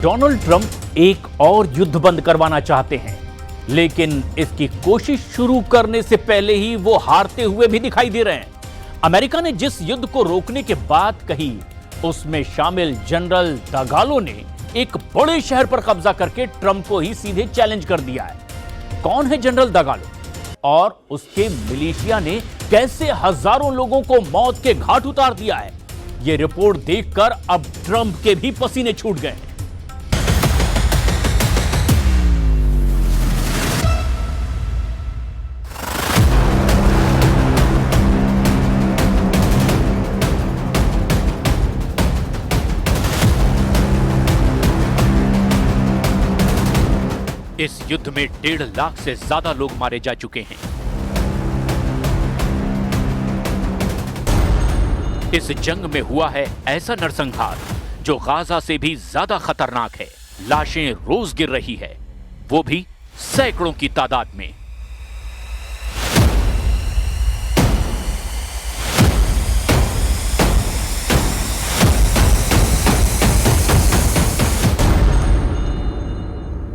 Donald Trump एक और युद्ध बंद करवाना चाहते हैं, लेकिन इसकी कोशिश शुरू करने से पहले ही वो हारते हुए भी दिखाई दे रहे हैं। अमेरिका ने जिस युद्ध को रोकने की बात कही, उसमें शामिल जनरल दगालो ने एक बड़े शहर पर कब्जा करके ट्रंप को ही सीधे चैलेंज कर दिया है। कौन है जनरल दगालो और उसके मिलिशिया ने कैसे हजारों लोगों को मौत के घाट उतार दिया है, यह रिपोर्ट देखकर अब ट्रंप के भी पसीने छूट गए। इस युद्ध में 1.5 लाख से ज्यादा लोग मारे जा चुके हैं। इस जंग में हुआ है ऐसा नरसंहार जो गाजा से भी ज्यादा खतरनाक है। लाशें रोज गिर रही है, वो भी सैकड़ों की तादाद में।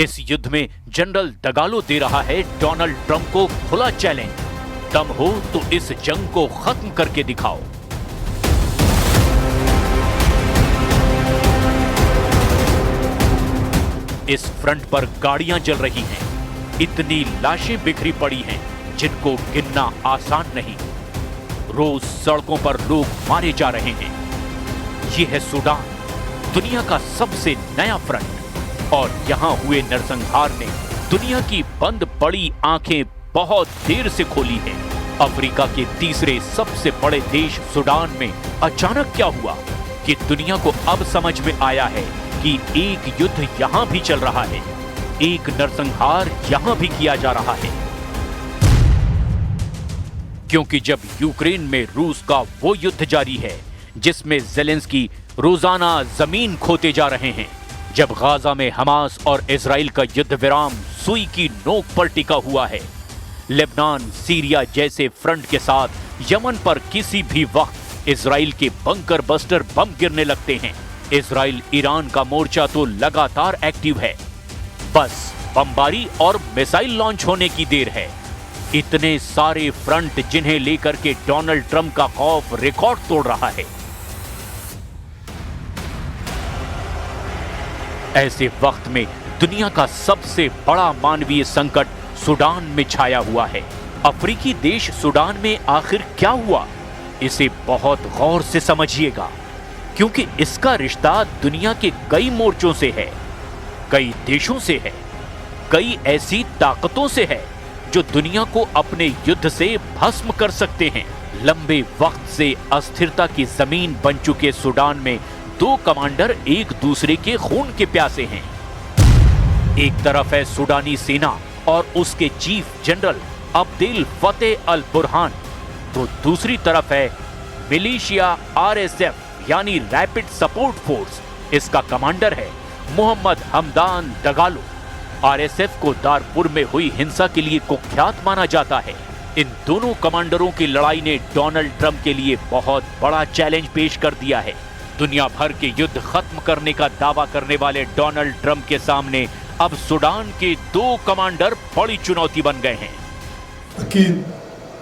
इस युद्ध में जनरल दगालो दे रहा है डोनाल्ड ट्रंप को खुला चैलेंज, दम हो तो इस जंग को खत्म करके दिखाओ। इस फ्रंट पर गाड़ियां जल रही हैं, इतनी लाशें बिखरी पड़ी हैं जिनको गिनना आसान नहीं। रोज सड़कों पर लोग मारे जा रहे हैं। यह है सूडान, दुनिया का सबसे नया फ्रंट, और यहां हुए नरसंहार ने दुनिया की बंद पड़ी आंखें बहुत देर से खोली हैं। अफ्रीका के तीसरे सबसे बड़े देश सूडान में अचानक क्या हुआ कि दुनिया को अब समझ में आया है कि एक युद्ध यहां भी चल रहा है, एक नरसंहार यहां भी किया जा रहा है। क्योंकि जब यूक्रेन में रूस का वो युद्ध जारी है जिसमें ज़ेलेंस्की रोजाना जमीन खोते जा रहे हैं, जब गाजा में हमास और इजराइल का युद्ध विराम सुई की नोक पर टिका हुआ है, लेबनान, सीरिया जैसे फ्रंट के साथ यमन पर किसी भी वक्त इजराइल के बंकर बस्टर बम गिरने लगते हैं। इजराइल ईरान का मोर्चा तो लगातार एक्टिव है, बस बमबारी और मिसाइल लॉन्च होने की देर है। इतने सारे फ्रंट जिन्हें लेकर के डोनाल्ड ट्रंप का खौफ रिकॉर्ड तोड़ रहा है। ऐसे वक्त में दुनिया का सबसे बड़ा मानवीय संकट सूडान में छाया हुआ है। अफ्रीकी देश सूडान में आखिर क्या हुआ, इसे बहुत गौर से समझिएगा, क्योंकि इसका रिश्ता दुनिया के कई मोर्चों से है, कई देशों से है, कई ऐसी ताकतों से है जो दुनिया को अपने युद्ध से भस्म कर सकते हैं। लंबे वक्त से अस्थिरता की जमीन बन चुके सूडान में दो कमांडर एक दूसरे के खून के प्यासे हैं। एक तरफ है सूडानी सेना और उसके चीफ जनरल अब्देल फतेह अल बुरहान, तो दूसरी तरफ है मिलिशिया RSF यानी रैपिड सपोर्ट फोर्स। इसका कमांडर है मोहम्मद हमदान दगालो। RSF को दारपुर में हुई हिंसा के लिए कुख्यात माना जाता है। इन दोनों कमांडरों की लड़ाई ने डोनाल्ड ट्रंप के लिए बहुत बड़ा चैलेंज पेश कर दिया है। दुनिया भर के युद्ध खत्म करने का दावा करने वाले डोनाल्ड ट्रंप के सामने अब सूडान के दो कमांडर बड़ी चुनौती बन गए हैं। अकीद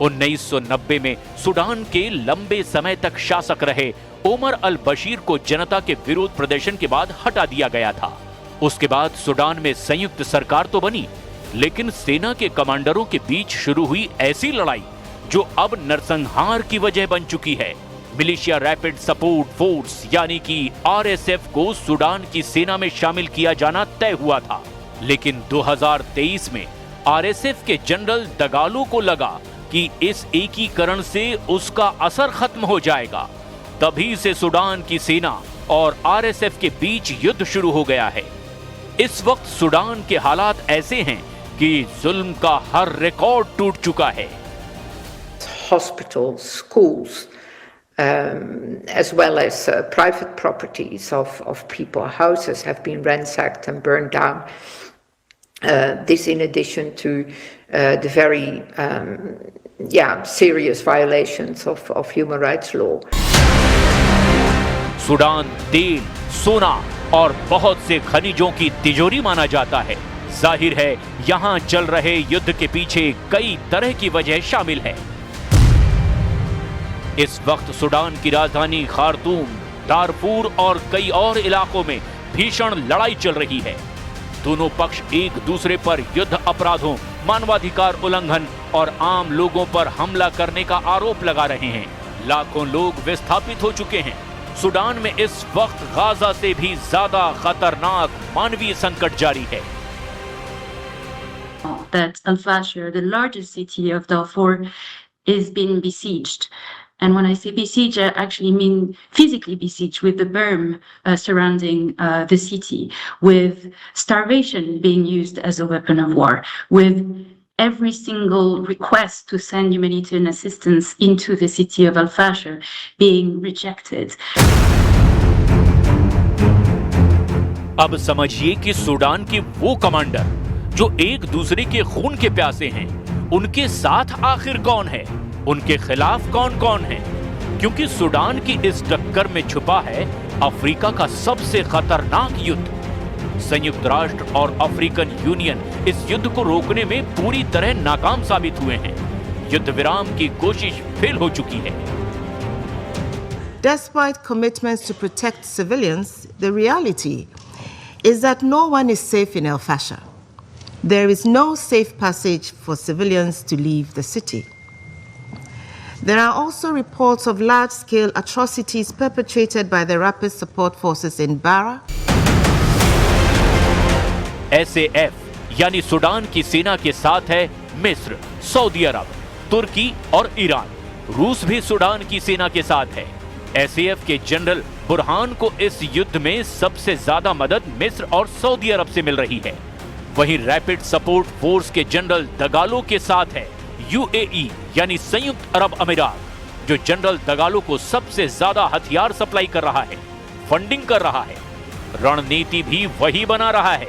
1990 में सूडान के लंबे समय तक शासक रहे ओमर अल बशीर को जनता के विरोध प्रदर्शन के बाद हटा दिया गया था। उसके बाद सूडान में संयुक्त सरकार तो बनी, लेकिन सेना के कमांडरों के बीच शुरू हुई ऐसी लड़ाई जो अब नरसंहार की वजह बन चुकी है। मिलिशिया रैपिड सपोर्ट फोर्स यानी कि RSF को सूडान की सेना में शामिल किया जाना तय हुआ था, लेकिन 2023 में RSF के जनरल दगालो को लगा कि इस एकीकरण से उसका असर खत्म हो जाएगा। तभी से सूडान की सेना और RSF के बीच युद्ध शुरू हो गया है। इस वक्त सूडान के हालात ऐसे हैं कि जुल्म का हर रिकॉर्ड टूट चुका है। Hospitals, schools, as well as private properties of people. Houses have been ransacked and burned down. This in addition to the very serious violations of human rights law. Sudan तेल, सोना और बहुत से खनिजों की तिजोरी माना जाता है। जाहिर है यहाँ चल रहे युद्ध के पीछे कई तरह की वजह शामिल है। इस वक्त सूडान की राजधानी खार्तूम, दारफूर और कई और इलाकों में भीषण लड़ाई चल रही है। दोनों पक्ष एक दूसरे पर युद्ध अपराधों, मानवाधिकार उल्लंघन और आम लोगों पर हमला करने का आरोप लगा रहे हैं। लाखों लोग विस्थापित हो चुके हैं। सूडान में इस वक्त गाजा से भी ज्यादा खतरनाक मानवीय संकट जारी है। That Al-Fashir, the largest city of Darfur, is being besieged. And when I say besieged, I actually mean physically besieged, with the berm surrounding the city, with starvation being used as a weapon of war, with every single request to send humanitarian assistance into the city of Al-Fashir being rejected. अब समझिए कि Sudan के वो commander जो एक दूसरे के खून के प्यासे हैं, उनके साथ आखिर कौन है, उनके खिलाफ कौन कौन है? क्योंकि सूडान की इस टक्कर में छुपा है अफ्रीका का सबसे खतरनाक युद्ध। संयुक्त राष्ट्र और अफ्रीकन यूनियन इस युद्ध को रोकने में पूरी तरह नाकाम साबित हुए हैं। युद्ध विराम की कोशिश फेल हो चुकी है। Despite commitments to protect civilians, the reality is that no one is safe in Al-Fashir. There is no safe passage for civilians to leave the city. There are also reports of large-scale atrocities perpetrated by the Rapid Support Forces in Bara. SAF यानी Sudan की सेना के साथ है मिस्र, Saudi अरब, तुर्की और Iran. रूस भी सूडान की सेना के साथ है। SAF के जनरल बुरहान को इस युद्ध में सबसे ज्यादा मदद मिस्र और सऊदी अरब से मिल रही है। वहीं रैपिड सपोर्ट फोर्स के जनरल दगालो के साथ है UAE यानी संयुक्त अरब अमीरात, जो जनरल दगालो को सबसे ज्यादा हथियार सप्लाई कर रहा है, फंडिंग कर रहा है, रणनीति भी वही बना रहा है।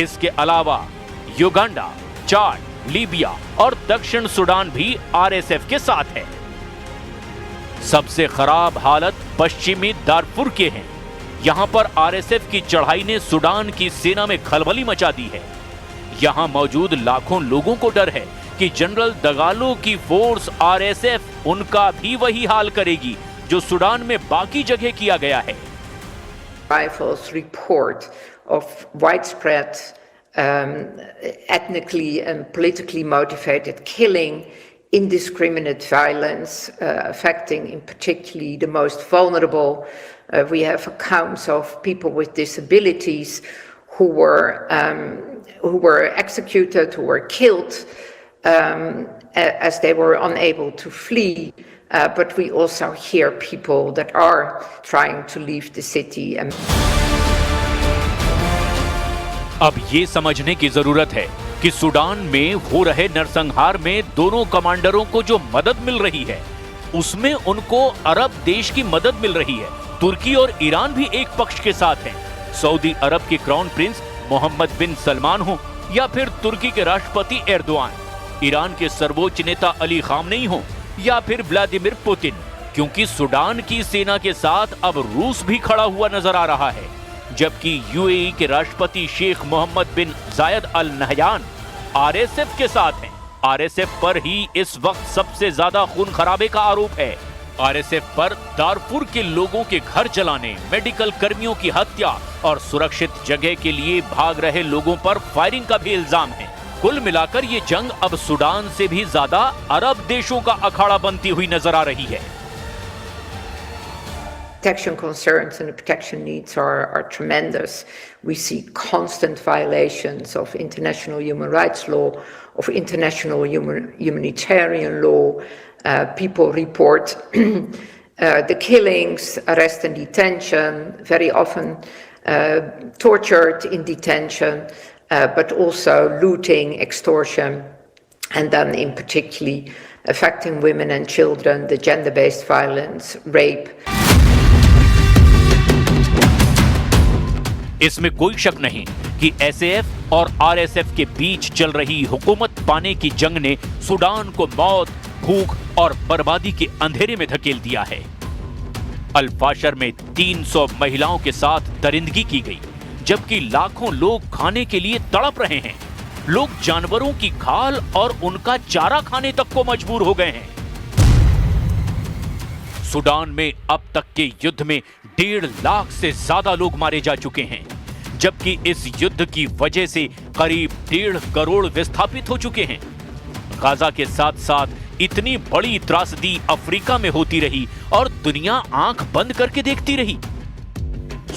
इसके अलावा युगांडा, चाड, लीबिया और दक्षिण सूडान भी RSF के साथ है। सबसे खराब हालत पश्चिमी दारफुर के हैं। यहां पर RSF की चढ़ाई ने सूडान की सेना में खलबली मचा दी है। यहां मौजूद लाखों लोगों को डर है कि जनरल दगालो की फोर्स RSF उनका भी वही हाल करेगी जो सूडान में बाकी जगह किया गया है। Rifles report of widespread ethnically and politically motivated killing, indiscriminate violence affecting in particularly the most vulnerable. We have accounts of people with disabilities who were executed, who were killed as they were unable to flee. But we also hear people that are trying to leave the city. अब ये समझने की जरूरत है कि Sudan में हो रहे नरसंहार में दोनों कमांडरों को जो मदद मिल रही है, उसमें उनको अरब देश की मदद मिल रही है। तुर्की और ईरान भी एक पक्ष के साथ हैं। सऊदी अरब के क्राउन प्रिंस मोहम्मद बिन सलमान हो या फिर तुर्की के राष्ट्रपति एर्दोआन, ईरान के सर्वोच्च नेता अली खामनेई हो या फिर व्लादिमीर पुतिन, क्योंकि सूडान की सेना के साथ अब रूस भी खड़ा हुआ नजर आ रहा है। जबकि UAE के राष्ट्रपति शेख मोहम्मद बिन जायद अल नहयान RSF के साथ हैं। RSF पर ही इस वक्त सबसे ज्यादा खून खराबे का आरोप है। RSF पर दारफुर के लोगों के घर जलाने, मेडिकल कर्मियों की हत्या और सुरक्षित जगह के लिए भाग रहे लोगों पर फायरिंग का भी इल्जाम है। कुल मिलाकर ये जंग अब सूडान से भी ज्यादा अरब देशों का अखाड़ा बनती हुई नजर आ रही है। Protection concerns and the protection needs are tremendous. We see constant violations of international human rights law, of international humanitarian law. People report the killings, arrest and detention, very often tortured in detention, but also looting, extortion, and then in particularly affecting women and children, the gender-based violence, rape. इसमें कोई शक नहीं कि SAF और RSF के बीच चल रही हुकूमत पाने की जंग ने सूडान को मौत, भूख और बर्बादी के अंधेरे में धकेल दिया है। अल-फाशर में 300 महिलाओं के साथ दरिंदगी की गई, जबकि लाखों लोग खाने के लिए तड़प रहे हैं। लोग जानवरों की खाल और उनका चारा खाने तक को मजबूर हो गए हैं। सूडान में अब तक के युद्ध में 1.5 लाख से ज्यादा लोग मारे जा चुके हैं, जबकि इस युद्ध की वजह से करीब 1.5 करोड़ विस्थापित हो चुके हैं। गाजा के साथ साथ इतनी बड़ी त्रासदी अफ्रीका में होती रही और दुनिया आंख बंद करके देखती रही।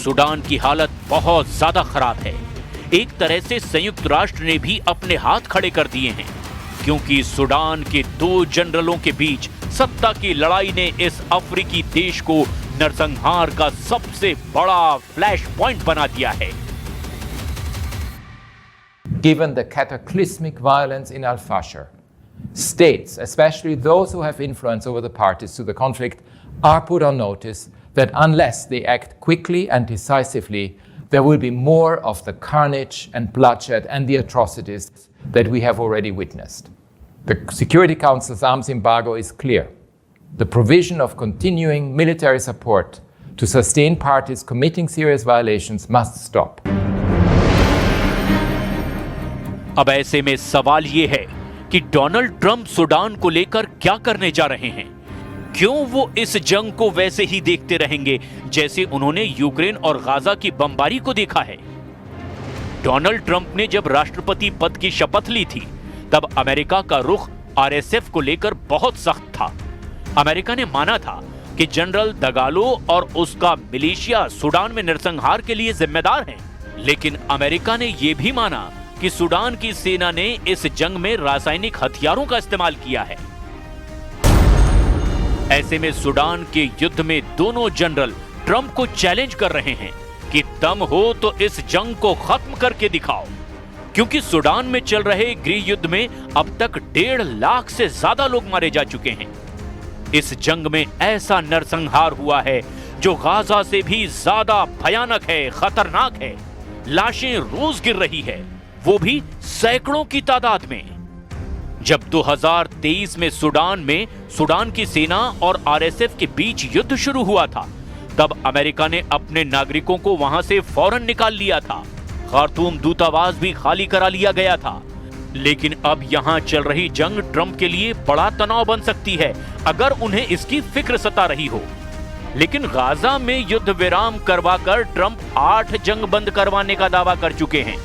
सूडान की हालत बहुत ज्यादा खराब है। एक तरह से संयुक्त राष्ट्र ने भी अपने हाथ खड़े कर दिए हैं, क्योंकि सूडान के 2 जनरलों के बीच सत्ता की लड़ाई ने इस अफ्रीकी देश को नरसंहार का सबसे बड़ा फ्लैश पॉइंट बना दिया है। Given the cataclysmic violence in Al-Fashir, states, especially those who have influence over the parties to the conflict, are put on notice that unless they act quickly and decisively, there will be more of the carnage and bloodshed and the atrocities that we have already witnessed. The Security Council's arms embargo is clear. The provision of continuing military support to sustain parties committing serious violations must stop. अब ऐसे में सवाल ये है कि Donald Trump Sudan को लेकर क्या करने जा रहे हैं? क्यों वो इस जंग को वैसे ही देखते रहेंगे जैसे उन्होंने यूक्रेन और गाजा की बमबारी को देखा है? डोनाल्ड ट्रंप ने जब राष्ट्रपति पद की शपथ ली थी, तब अमेरिका का रुख आरएसएफ को लेकर बहुत सख्त था। अमेरिका ने माना था कि जनरल दगालो और उसका मिलिशिया सूडान में नरसंहार के लिए जिम्मेदार हैं। लेकिन अमेरिका ने यह भी माना कि सूडान की सेना ने इस जंग में रासायनिक हथियारों का इस्तेमाल किया है। ऐसे में सूडान के युद्ध में दोनों जनरल ट्रंप को चैलेंज कर रहे हैं कि दम हो तो इस जंग को खत्म करके दिखाओ, क्योंकि सूडान में चल रहे गृह युद्ध में अब तक 1.5 लाख से ज्यादा लोग मारे जा चुके हैं। इस जंग में ऐसा नरसंहार हुआ है जो गाजा से भी ज्यादा भयानक है, खतरनाक है। लाशें रोज गिर रही है, वो भी सैकड़ों की तादाद में। जब 2023 में सूडान की सेना और आरएसएफ के बीच युद्ध शुरू हुआ था, तब अमेरिका ने अपने नागरिकों को वहां से फौरन निकाल लिया था। खार्तूम दूतावास भी खाली करा लिया गया था। लेकिन अब यहां चल रही जंग ट्रंप के लिए बड़ा तनाव बन सकती है, अगर उन्हें इसकी फिक्र सता रही हो। लेकिन गाजा में युद्ध विराम करवाकर ट्रंप 8 जंग बंद करवाने का दावा कर चुके हैं।